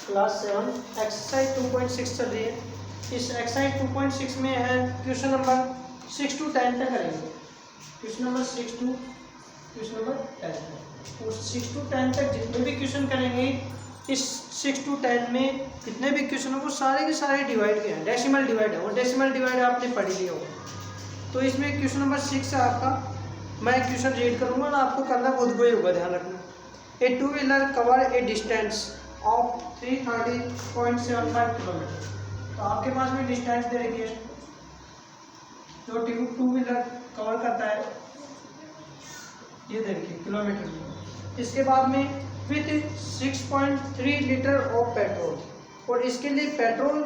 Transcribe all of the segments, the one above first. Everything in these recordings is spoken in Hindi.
क्लास 7 एक्सरसाइज 2.6 चल रही है। इस एक्सरसाइज 2.6 में है क्वेश्चन नंबर 6 to 10 तक करेंगे। Question number 6 to question number 10 तक, और 6 to 10 तक जितने भी क्वेश्चन करेंगे इस 6 to 10 में जितने भी क्वेश्चन हैं वो सारे के सारे डिवाइड के हैं, डेसिमल डिवाइड है, और डेसिमल डिवाइड आपने पढ़ लिया होगा। तो इसमें क्वेश्चन नंबर 6 है आपका, मैं क्वेश्चन रीड करूंगा और आपको करना खुद को ही होगा, ध्यान रखना। A two wheeler cover a distance of 330.75 kilometre. तो आपके पास में डिस्टेंस दे रखी है जो टू व्हीलर कवर करता है, ये दे रखी है किलोमीटर में। इसके बाद में विथ 6.3 लीटर ऑफ पेट्रोल, और इसके लिए पेट्रोल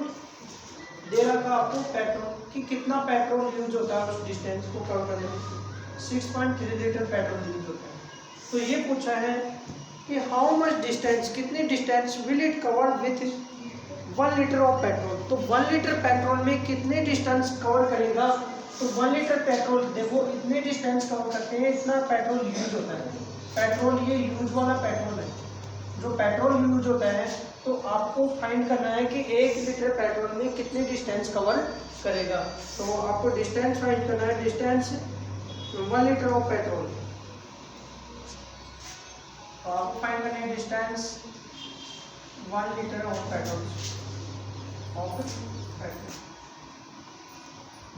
दे रखा आपको, पेट्रोल कि कितना पेट्रोल यूज होता है उस डिस्टेंस को कवर करने में। 6.3 लीटर पेट्रोल यूज होता है। तो ये पूछा है कि हाउ मच डिस्टेंस, कितनी distance will it cover with 1 litre of petrol. तो 1 लीटर पेट्रोल में कितने डिस्टेंस कवर करेगा। तो 1 लीटर पेट्रोल देखो इतने डिस्टेंस कवर करते हैं, इतना पेट्रोल यूज होता है। पेट्रोल ये यूज वाला पेट्रोल है, जो पेट्रोल यूज होता है। तो आपको फाइंड करना है कि 1 लीटर पेट्रोल में कितने डिस्टेंस कवर करेगा। तो आपको डिस्टेंस फाइंड करना है, डिस्टेंस 1 लीटर ऑफ पेट्रोल। तो आपको फाइंड करना है distance 1 litre of petrol.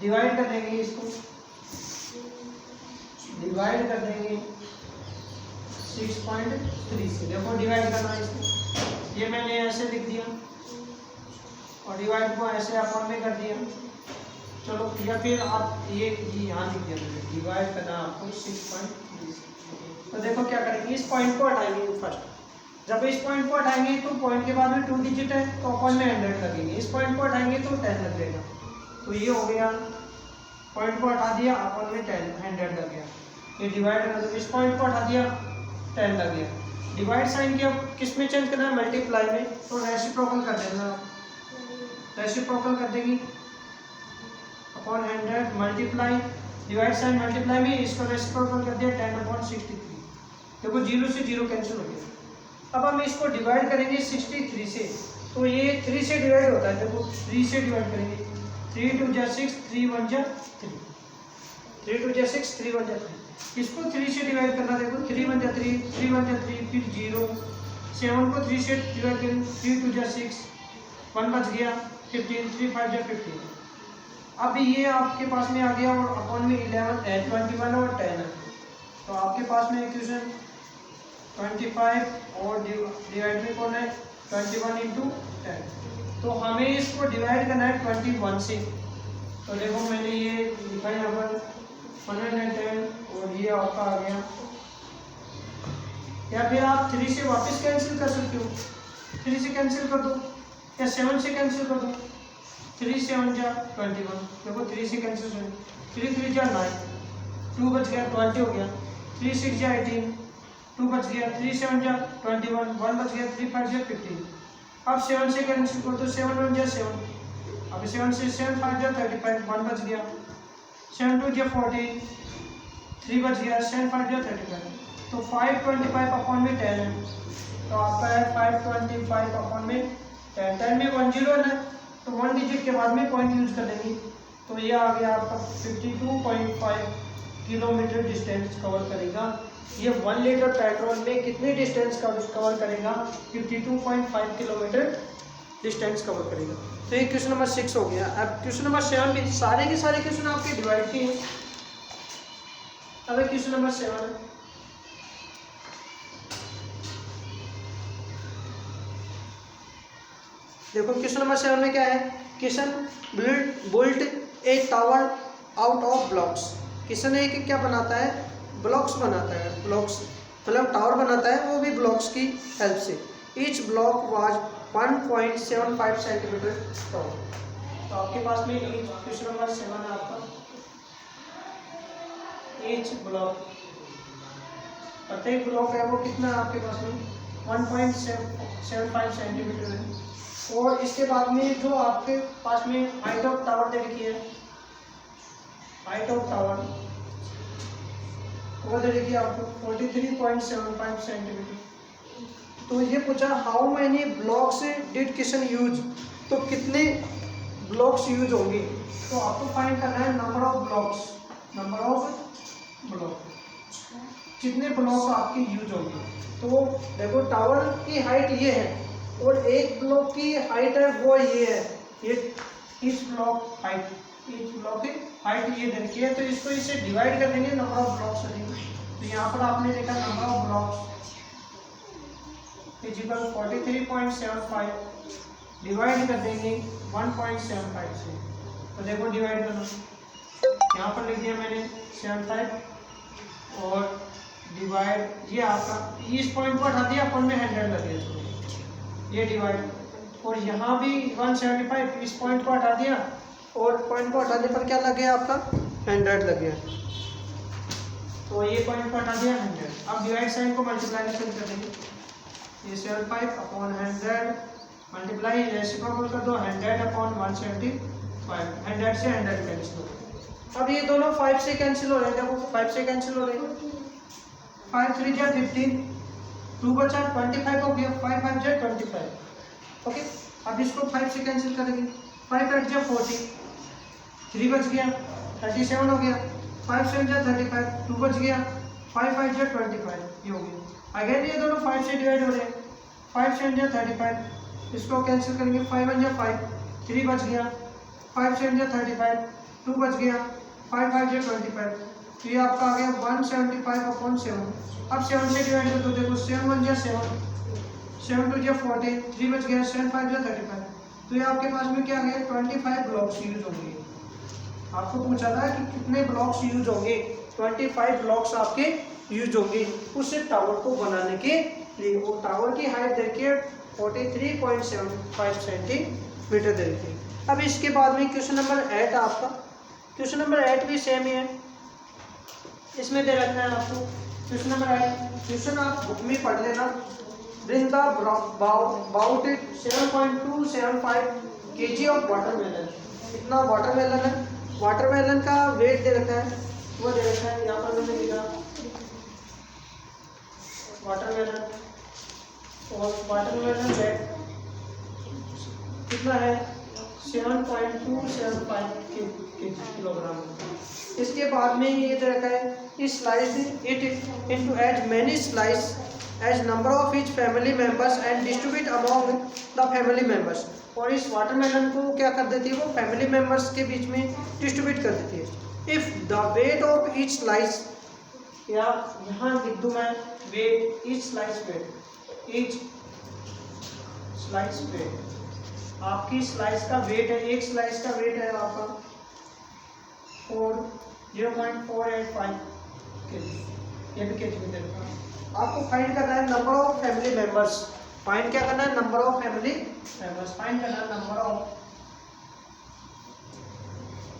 Divide कर देंगे इसको, डिवाइड कर देंगे 6.3 से। देखो डिवाइड करना है इसको, ये मैंने ऐसे लिख दिया और डिवाइड को ऐसे अपॉन में कर दिया। चलो, या फिर आप ये यहाँ लिख दिया, डिवाइड करना आपको 6.3 से। तो देखो क्या करेंगे, इस पॉइंट को हटाएंगे फर्स्ट। जब इस पॉइंट को हटाएंगे तो पॉइंट के बाद में 2 डिजिट है, तो अपॉन में 100 लगेंगे। इस पॉइंट को हटाएंगे तो 10 लग जाएगा। तो ये हो गया, पॉइंट को हटा दिया, अपॉन में 100 लग गया। ये डिवाइड कर दो, इस पॉइंट को हटा दिया, 10 लग गया। डिवाइड साइन किया, किस में चेंज करना है, मल्टीप्लाई में। तो रेसिप्रोकल कर देना, रेसिप्रोकल कर देंगे, upon 100 multiply, divide sign multiply में, इसको रेसिप्रोकल कर दिया 10/63। देखो 0 से 0 कैंसिल हो गया। अब हम इसको डिवाइड करेंगे 63 से, तो ये 3 से डिवाइड होता है। देखो 3 से डिवाइड करेंगे, 3 2 जा 6, 3 1 जा 3, 3 2 जा 6, 3 1 जा 3। इसको 3 से डिवाइड करना, देखो 3 1 जा 3, 3 1 जा 3, फिर 0। 7 को 3 से डिवाइड करेंगे, 3 2 जा 6, 1 बच गया 15, 3 5 जा 15। अब ये आपके पास में आ गया, और अपॉन में 11 है, 21 और 10 है। तो आपके पास में इक्वेशन 25 और डिवाइड में कौन है, 21 इंटू 10। तो हमें इसको डिवाइड करना है 21 से। तो देखो मैंने ये लिखा है यहाँ पर 110, और ये आपका आ गया। या फिर आप 3 से वापस कैंसिल कर सकते हो, 3 से कैंसिल कर दो, या 7 से कैंसिल कर दो। 3 7 जा 21, देखो 3 से कैंसिल कर, 3 3 जा 9, 2 बच गया 20 हो गया, 3 6 जा 18, 2 बच गया, 3 7 जा 21, 1 बच गया, 3 5 जा 15। अब 7 से कैंसिल कर दो, 7 1 जा 7, अब 7 से 7 5 जा 35, 1 बच गया, 7 2 जा 14, 3 बच गया, 7 5 जा 35। तो 525 अपॉन में 10 है, तो आपका है 525 अपॉन में 10। 10 में 1 0 है, तो 1 डिजिट के बाद में पॉइंट यूज कर लेंगे। तो ये आ गया आपका 52.5 किलोमीटर डिस्टेंस कवर करेगा। ये 1 लीटर पेट्रोल में कितने डिस्टेंस कवर करेगा, 52.5 किलोमीटर डिस्टेंस कवर करेगा। तो ये क्वेश्चन नंबर 6 हो गया। अब क्वेश्चन नंबर 7 भी सारे के सारे क्वेश्चन आपके डिवाइड के हैं। अब क्वेश्चन नंबर 7 है, देखो क्वेश्चन नंबर 7 में क्या है, Kishan built a tower out of blocks. Kishan एक क्या बनाता है, ब्लॉक्स बनाता है, ब्लॉक्स मतलब टावर बनाता है, वो भी ब्लॉक्स की हेल्प से। Each block was 1.75 centimetre toll. तो आपके पास में क्वेश्चन नंबर 7 है आपका, ईच ब्लॉक, प्रत्येक ब्लॉक है वो कितना है आपके पास में 1.75 सेंटीमीटर है। और इसके बाद में जो आपके पास में हाइट ऑफ टावर दे रखी है, हाइट ऑफ टावर वो दे रखी है आपको 43.75 सेंटीमीटर। तो ये पूछा how many blocks did Kishan use, तो कितने ब्लॉक्स यूज होंगे। तो आपको फाइंड करना है number of blocks, number of block, कितने ब्लॉक आपके यूज होंगे। तो देखो टावर की हाइट ये है और एक ब्लॉक की हाइट है वो ये है, ये इस ब्लॉक हाइट, इस ब्लॉक की हाइट ये दे रखी है। तो इसको इसे डिवाइड कर देंगे नंबर ऑफ ब्लॉक्स से। तो यहाँ पर आपने देखा number of blocks is equal 43.75 divide कर देंगे 1.75 से। तो देखो डिवाइड करना, यहाँ पर लिख दिया मैंने 75 और डिवाइड ये आपका इस पॉइंट को हटा दिया, अपन में 100 लगे तो ये डिवाइड, और यहाँ भी 175 इस पॉइंट को हटा दिया और पॉइंट को हटाने पर क्या लग गया आपका 100 लग गया। तो ये पॉइंट को हटा दिया 100। अब डिवाइड साइन को मल्टीप्लाई कर देंगे, ये 75 अपॉन 100 मल्टीप्लाई रेसिप्रोकल कर दो 100 अपॉन 175, 100 से 100 कैंसिल हो गए। अब ये दोनों 5 से कैंसिल हो रहे हैं, देखो 5 से कैंसिल हो रहे हैं, 5 3 जा 15, 2 बचा 25 हो गया, 5 5 जा 25। ओके, अब इसको 5 से कैंसिल करेंगे, 5 8 जा 40, 3 बच गया 37 हो गया, 5 7 जा 35, 2 बच गया, 5 5 जा 25 ये हो गया। अगेन ये दोनों 5 से डिवाइड हो रहे हैं, 5 7 जा 35, इसको कैंसिल करेंगे, 5 1 जा 5, 3 बच गया, 5 7 जा 35, 2 बच गया, 5 5 जा 25। तो ये आपका आ गया 175 अपॉन 7। अब 7 से डिवाइड कर दो, देखो 7 1 जा 7, 7 2 जा 40, 3 बच गया, 7 5 जा 35। तो ये आपके पास में क्या आ गया 25 ब्लॉक्स यूज होंगे। आपको पूछा था कि कितने ब्लॉक्स यूज होंगे, 25 ब्लॉक्स आपके यूज होंगे उस टावर को बनाने के लिए। वो टावर की हाइट देखिए 43.75 सेंटीमीटर दे रखी है। अब इसके बाद में क्वेश्चन नंबर 8 आपका, क्वेश्चन नंबर 8 भी सेम ही है, इसमें दे रखना है आपको क्वेश्चन नंबर 8। क्वेश्चन आप बुक में पढ़ लेना, bring the about 7.275 kg of watermelon. इतना वाटरमेलन है, वाटरमेलन का वेट दे रखा है, वो दे रखा है यहाँ पर मैंने लिखा वाटरमेलन, और वाटरमेलन वेट कितना है 7.275 किलोग्राम। इसके बाद में ये दे रखा है slice it into as many slices as number of each family members and distribute among the family members. और इस वाटरमेलन को क्या कर देती है, वो फैमिली मेंबर्स के बीच में डिस्ट्रीब्यूट कर देती है। If the weight of each slice, या यहाँ लिख दूँ मैं weight, each slice weight, each slice weight, आपकी स्लाइस का वेट है, एक स्लाइस का वेट है आपका 0.485 केजी, ये भी केजी में दे रखा है। आपको फाइंड करना है number of family members, find क्या करना है number of family members, find करना है number of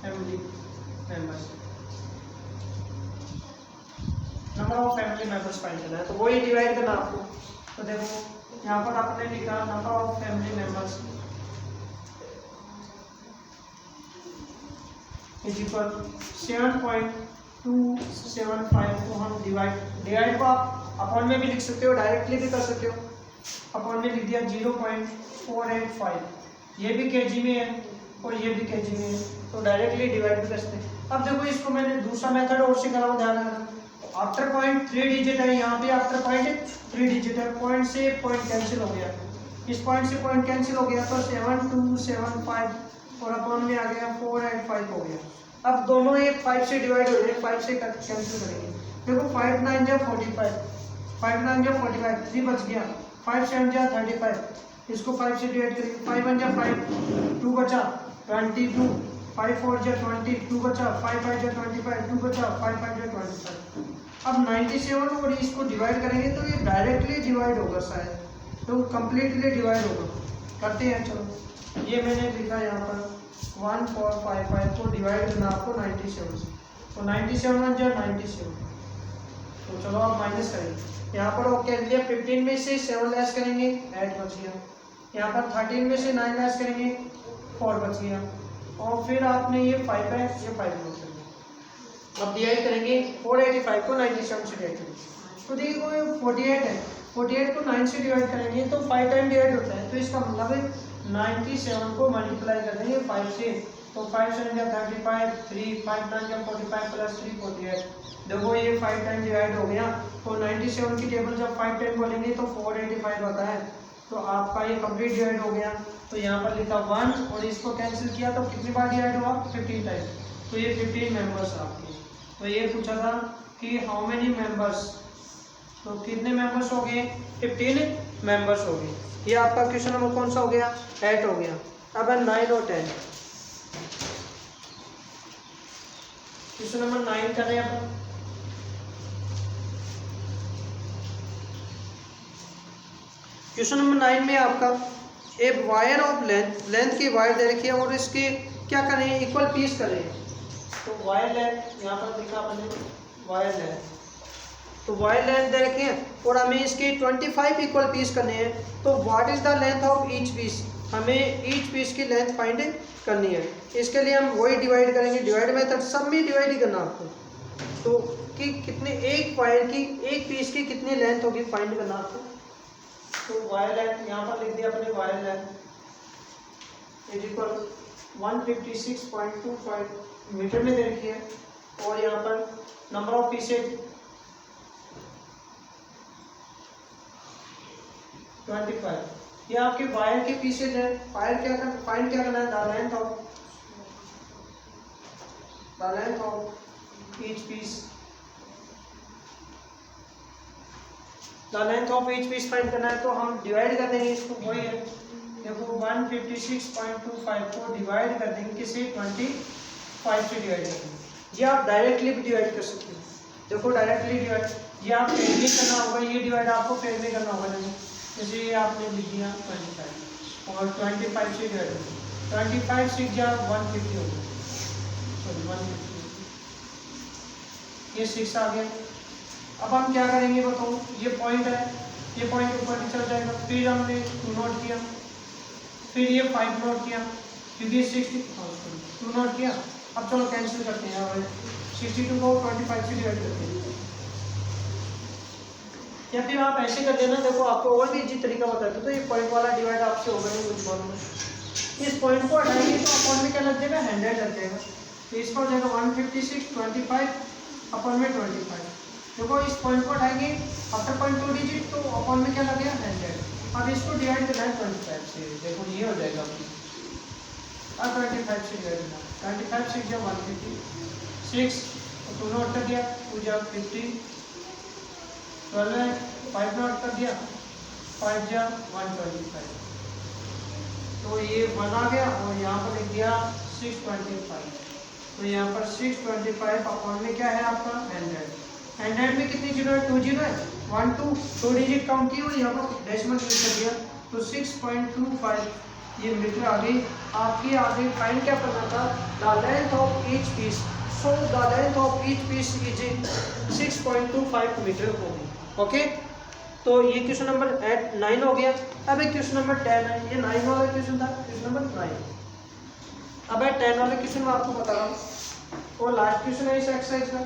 family members, number of family members find करना है। तो वही डिवाइड करना आपको। तो देखो यहाँ पर आपने लिखा number of family members is equal 7.275 को हम डिवाइड को आप अपॉन में भी लिख सकते हो, डायरेक्टली भी कर सकते हो। अपॉन में लिख दिया 0.485, ये भी केजी में है और ये भी केजी में है, तो डायरेक्टली डिवाइड भी कर सकते हैं। अब देखो इसको मैंने दूसरा मेथड और सिखा रहा हूँ, ध्यान रखना। आफ्टर पॉइंट 3 डिजिट है, यहाँ पे आफ्टर पॉइंट 3 डिजिट है, पॉइंट से पॉइंट कैंसिल हो गया, इस पॉइंट से पॉइंट कैंसिल हो गया, तो 7275 और अपॉन में आ गया 485 हो गया। अब दोनों ये 5 से डिवाइड हो जाए, 5 से कैंसिल करेंगे। देखो 5 9 जा 45, 5 9 जा 45, 3 बच गया, 5 7 जा 35, इसको 5 से डिवाइड करेंगे, 5 1 जा 5, 2 बचा 22, 5 4 जा 20, 2 बचा, 5 5 जा 25, 2 बचा, 5 5 जा 25। अब 97 और इसको डिवाइड करेंगे तो ये डायरेक्टली डिवाइड होगा शायद, तो कंप्लीटली डिवाइड होगा। करते हैं, चलो ये मैंने लिखा यहाँ पर 1455 को डिवाइड करना आपको 97 से, तो 97 1 जा 97। तो चलो आप माइनस करेंगे, यहाँ पर ओके लिया, 15 में से 7 लेस करेंगे 8 बच गया, यहाँ पर 13 में से 9 लेस करेंगे 4 बच गया, और फिर आपने ये 5 है, ये 5 बच गया। अब डिवाइड करेंगे 485 को 97 से डिवाइड करेंगे, तो देखिए 48 है, 48 को 9 से डिवाइड करेंगे तो 5 टाइम डिवाइड होता है, तो इसका मतलब है 97 को मल्टीप्लाई कर देंगे 5 से, तो 5 7 या 35, 3 5 9 या 45 प्लस 3 48। देखो ये 5 टाइम डिवाइड हो गया, तो 97 की टेबल जब 5 टाइम बोलेंगे तो 485 आता है, तो आपका ये कंप्लीट डिवाइड हो गया। तो यहाँ पर लिखा 1 और इसको कैंसिल किया तो कितनी बार डिवाइड हुआ, 15 टाइम, तो ये 15 मेंबर्स आपके। तो ये पूछा था कि हाउ मेनी मेंबर्स, तो कितने मेंबर्स हो गए, 15 मेंबर्स हो गए। ये आपका क्वेश्चन नंबर कौन सा हो गया, 8 हो गया। अब है 9 और 10। क्वेश्चन नंबर 9 कर रहे हैं अपन। क्वेश्चन नंबर 9 में आपका एक वायर ऑफ लेंथ की वायर दे रखी है और इसके क्या करें, इक्वल पीस करें। तो वायर लेंथ यहाँ पर लिखा अपने वायर लेंथ, तो वायर लेंथ दे रखी है और हमें इसके 25 इक्वल पीस करने हैं। तो what is the length of each piece, हमें ईच पीस की लेंथ फाइंड करनी है। इसके लिए हम वही डिवाइड करेंगे, डिवाइड मेथड, सब में डिवाइड ही करना आपको। तो कि कितने एक वायर की, एक पीस की कितनी लेंथ होगी फाइंड करना आपको। तो वायर लेंथ यहाँ पर लिख दिया अपने, wire length is equal 156.25 metre में दे रखी है, और यहाँ पर नंबर ऑफ पीसेज 25। ये आपके वायर के पीसेज है। वायर क्या करना, फाइंड क्या करना है, the length of each piece, the length of each piece find करना है। तो हम डिवाइड कर देंगे इसको, वही है देखो 156.25 को डिवाइड कर देंगे किसी 25 से डिवाइड कर देंगे। ये आप डायरेक्टली भी डिवाइड कर सकते हो, देखो डायरेक्टली डिवाइड, ये आप पेड़ में करना होगा, ये डिवाइड आपको पेड़ में करना होगा। जैसे ये आपने लिख दिया 25 और 25 से डिवाइड कर दिया, 25 से क्या 150 होगा, सॉरी 150, ये 6 आ गया। अब हम क्या करेंगे बताओ, ये पॉइंट है, ये पॉइंट ऊपर चल जाएगा, फिर हमने 2 नोट किया, फिर ये 5 नोट किया, क्योंकि 2 नोट किया। अब चलो कैंसिल करते हैं, 62 को 25 से डिवाइड करते हैं, या फिर आप ऐसे कर देना। देखो आपको और भी इजी तरीका बता दो, तो ये पॉइंट वाला डिवाइड आपसे होगा नहीं कुछ मालूम है। इस पॉइंट को हटाएंगे तो अपॉन में क्या लग जाएगा, 100 लग जाएगा, तो इसका हो जाएगा 156.25 अपॉन में 25। देखो इस पॉइंट को हटाएंगे, आफ्टर पॉइंट 2 डिजिट, तो अपॉन में क्या लग गया 100। अब इसको डिवाइड करना है 25 से, देखो ये हो जाएगा अब 25 से डिवाइड करना, 25 से जब 156, तो 2 नोट कर दिया, 2 जब 50, 12 है, 5 नोट कर दिया, 5 जा 125, तो ये 1 आ गया, और यहाँ पर लिख दिया 625, तो यहाँ पर 625 अपॉन में क्या है आपका 100। 100 में कितनी जीरो है, 2 जीरो है, 1 2 डिजिट काउंट की और यहाँ पर डेसिमल यूज कर दिया, तो 6.25 ये मीटर आ गई आपकी। आगे फाइंड क्या करना था, the length of each piece, so the length of each piece is 6.25 metre होगी। ओके, तो ये क्वेश्चन नंबर 9 हो गया। अब एक क्वेश्चन नंबर 10 है, ये 9 वाला क्वेश्चन था, क्वेश्चन नंबर 9। अब है 10 वाले क्वेश्चन में आपको बता रहा हूँ, और लास्ट क्वेश्चन है इस एक्सरसाइज का।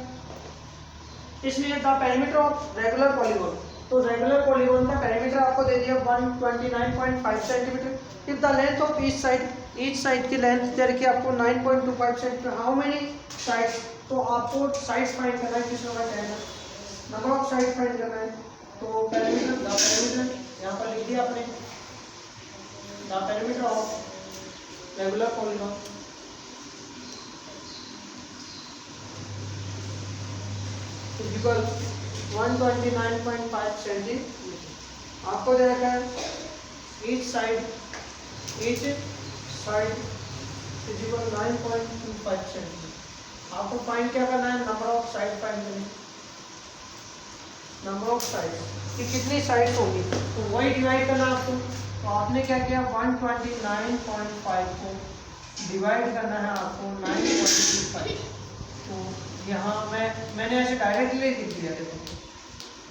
इसमें the perimeter of regular polygon, तो रेगुलर पॉलीगॉन का पेरीमीटर आपको दे दिया 129.5 centimetre. If the length of each side की लेंथ दे रखी है आपको 9.25 सेंटीमीटर, हाउ मेनी साइड्स, तो आपको साइड्स फाइंड करना है, किस नंबर 10 है, नंबर ऑफ साइड फाइंड करना है। तो पेरीमीटर, द पेरीमीटर यहाँ पर लिख दिया आपने, the perimeter of regular polygon equal 129.5 centimetre. आपको दे रखा है each side is equal 9.25 centimetre. आपको फाइंड क्या करना है, नंबर ऑफ साइड फाइंड करनी, नंबर ऑफ साइड कि कितनी साइड्स होंगी, तो वही डिवाइड करना आपको। तो आपने क्या किया, 129.5 को डिवाइड करना है आपको 9.25। तो यहाँ मैंने ऐसे डायरेक्टली लिख दिया। देखो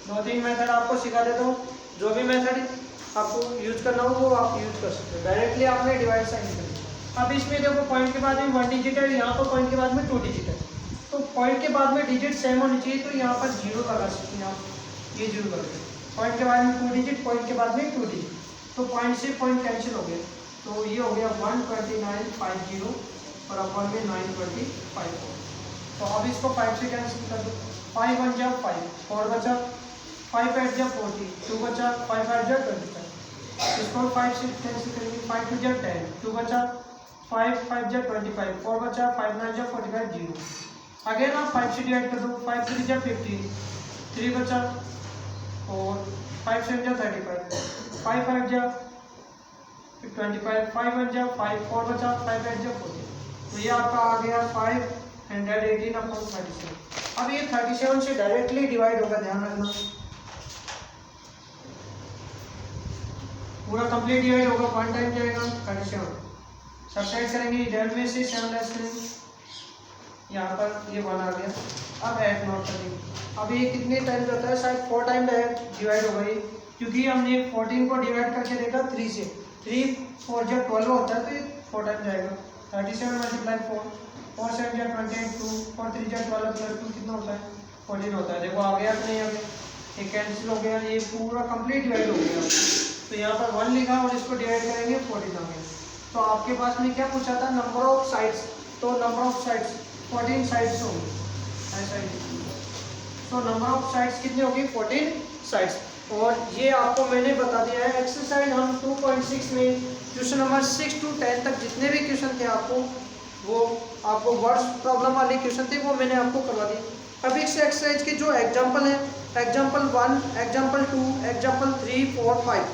2-3 मेथड आपको सिखा देता हूँ, जो भी मेथड आपको यूज करना हो वो आप यूज कर सकते हो। डायरेक्टली आपने डिवाइड साइन कर दिया। अब इसमें देखो पॉइंट के बाद में 1 डिजिट है, यहाँ पर पॉइंट के बाद में 2 डिजिट है, तो पॉइंट के बाद में डिजिट सेम होनी चाहिए, तो यहाँ पर 0 लगा सकते हैं आप, ये 0 करके। पॉइंट के बाद में 2 डिजिट, पॉइंट के बाद में 2 डिजिट, तो पॉइंट से पॉइंट कैंसिल हो गया, तो ये हो गया 12950 और अपन में 925। तो अब इसको 5 से कैंसिल कर दो, 5 1 जा 5, 4 बचा, 5 8 जा 40, 2 बचा, 5 8 जा 25, इसको 5 से कैंसिल करेंगे, 5 2 जा 10, 2 बचा, 5 5 जा 25, 4 बचा, 5 9 जा 45, 0। अगेन आप 5 से डिवाइड कर दो, 5 3 जा 15, 3 बचा, और 5 7 जा 35, 5 5 जा 25, 5 1 जा 5, 4 बचा, 5 8 जा 40। तो ये आपका आ गया 518/37। अब ये 37 से डायरेक्टली डिवाइड होगा, ध्यान रखना, पूरा कंप्लीट डिवाइड होगा, 1 टाइम जाएगा 37, सब्ट्रैक्ट करेंगे 11 में से 7 लेस करेंगे, यहाँ पर ये 1 आ गया। अब ऐड नोट करेंगे, अब ये कितने टाइम जाता है, शायद 4 टाइम डिवाइड होगा ये, क्योंकि हमने 14 को डिवाइड करके देखा 3 से, 3 4 जब 12 होता है तो ये 4 टाइम जाएगा। 37 मल्टीप्लाई 4, 4 7 जा 28, 2 4 3 जा 12 प्लस 2 कितना होता है, 14 होता है। देखो आ गया कि नहीं, हमें ये कैंसिल हो गया, ये पूरा कंप्लीट डिवाइड हो गया। तो यहाँ पर 1 लिखा और इसको डिवाइड करेंगे 14 आ गया। तो आपके पास में क्या पूछा था, नंबर ऑफ साइड्स, तो नंबर ऑफ साइड्स 14 साइड्स होंगे, ऐसा ही। तो नंबर ऑफ साइड्स कितनी होगी, 14 साइड्स। और ये आपको मैंने बता दिया है एक्सरसाइज, हम 2.6 में क्वेश्चन नंबर 6 to 10 तक जितने भी क्वेश्चन थे वो आपको वर्ड्स प्रॉब्लम वाले क्वेश्चन थे, वो मैंने आपको करवा दिए। अब इस एक्सरसाइज के जो एग्जाम्पल है, एग्जाम्पल 1, एग्जाम्पल 2, एग्जाम्पल 3 4 5,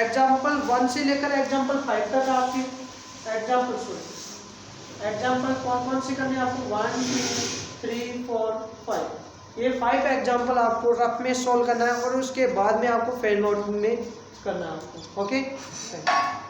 एग्जाम्पल 1 से लेकर एग्जाम्पल 5 तक आपकी एग्जाम्पल कौन से करने आपको, 1 2 3 4 5, ये 5 एग्जाम्पल आपको रफ में सॉल्व करना है और उसके बाद में आपको फेल नोट में करना है आपको। Okay, thank you.